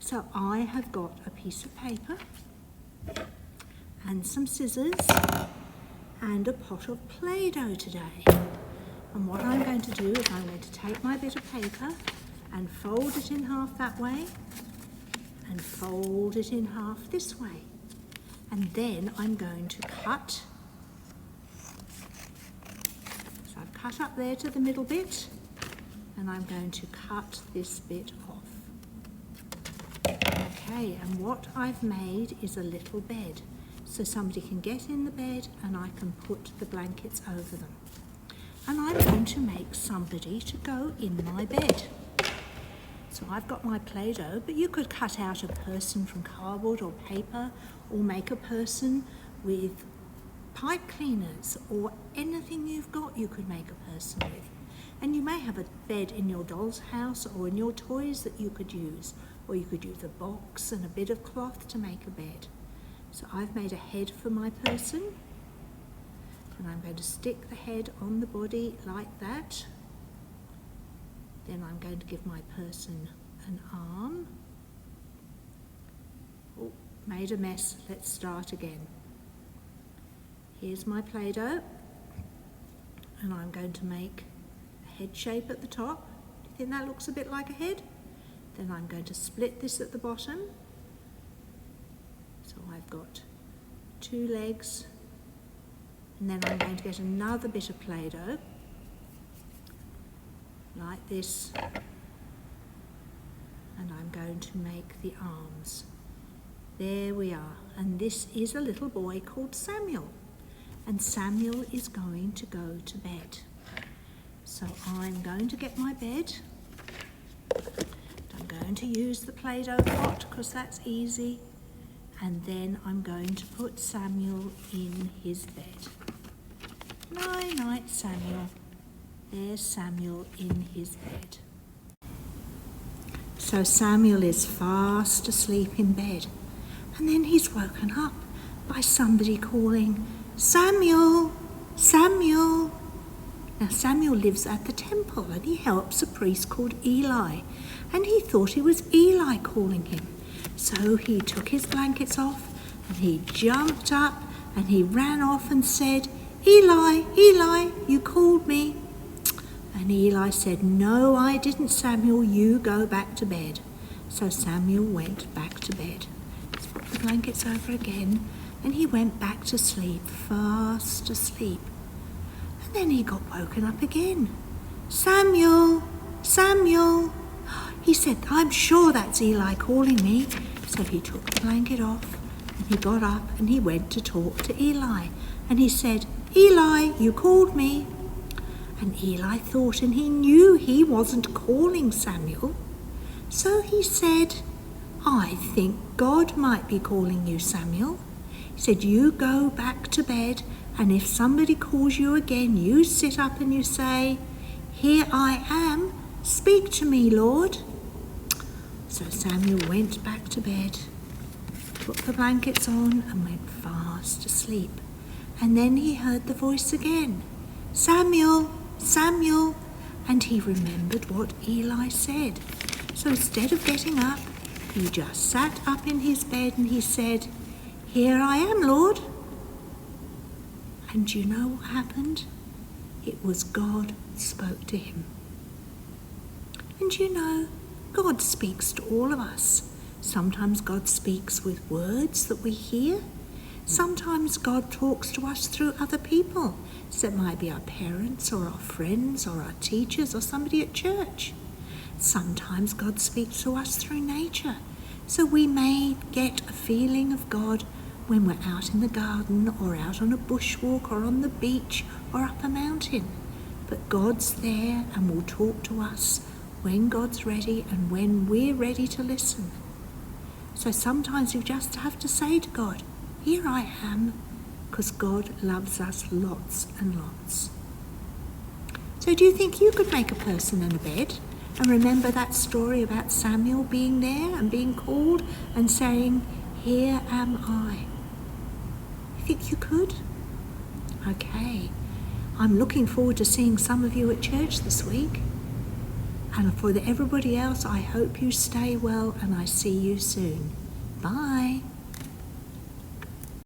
So I have got a piece of paper and some scissors and a pot of Play-Doh today. And what I'm going to do is I'm going to take my bit of paper and fold it in half that way and fold it in half this way. And then I'm going to cut. So I've cut up there to the middle bit and I'm going to cut this bit off. Okay, and what I've made is a little bed. So somebody can get in the bed and I can put the blankets over them. And I'm going to make somebody to go in my bed. So I've got my Play-Doh, but you could cut out a person from cardboard or paper, or make a person with pipe cleaners, or anything you've got you could make a person with. And you may have a bed in your doll's house or in your toys that you could use, or you could use a box and a bit of cloth to make a bed. So I've made a head for my person, and I'm going to stick the head on the body like that. Then I'm going to give my person an arm. Oh, made a mess. Let's start again. Here's my Play-Doh, and I'm going to make a head shape at the top. Do you think that looks a bit like a head? Then I'm going to split this at the bottom. So I've got 2 legs, and then I'm going to get another bit of Play-Doh like this, and I'm going to make the arms. There we are, and this is a little boy called Samuel, and Samuel is going to go to bed. So I'm going to get my bed. I'm going to use the Play-Doh pot because that's easy, and then I'm going to put Samuel in his bed. Night night, Samuel. There's Samuel in his bed. So Samuel is fast asleep in bed, and then he's woken up by somebody calling, Samuel, Samuel. Now Samuel lives at the temple and he helps a priest called Eli, and he thought it was Eli calling him. So he took his blankets off and he jumped up and he ran off and said, Eli, Eli, you called me. And Eli said, no, I didn't, Samuel, you go back to bed. So Samuel went back to bed. Let's put the blankets over again, and he went back to sleep, fast asleep. And then he got woken up again. Samuel, Samuel. He said, I'm sure that's Eli calling me. So he took the blanket off, and he got up, and he went to talk to Eli. And he said, Eli, you called me. And Eli thought, and he knew he wasn't calling Samuel. So he said, I think God might be calling you, Samuel. He said, you go back to bed, and if somebody calls you again, you sit up and you say, here I am, speak to me, Lord. So Samuel went back to bed, put the blankets on, and went fast asleep. And then he heard the voice again, Samuel, Samuel, and he remembered what Eli said. So instead of getting up, he just sat up in his bed and he said, here I am, Lord. And you know what happened? It was God spoke to him. And you know, God speaks to all of us. Sometimes God speaks with words that we hear. Sometimes God talks to us through other people. So it might be our parents or our friends or our teachers or somebody at church. Sometimes God speaks to us through nature. So we may get a feeling of God when we're out in the garden or out on a bushwalk or on the beach or up a mountain. But God's there and will talk to us when God's ready and when we're ready to listen. So sometimes you just have to say to God, here I am, because God loves us lots and lots. So do you think you could make a person in a bed and remember that story about Samuel being there and being called and saying, here am I? You think you could? Okay. I'm looking forward to seeing some of you at church this week. And for everybody else, I hope you stay well and I see you soon. Bye.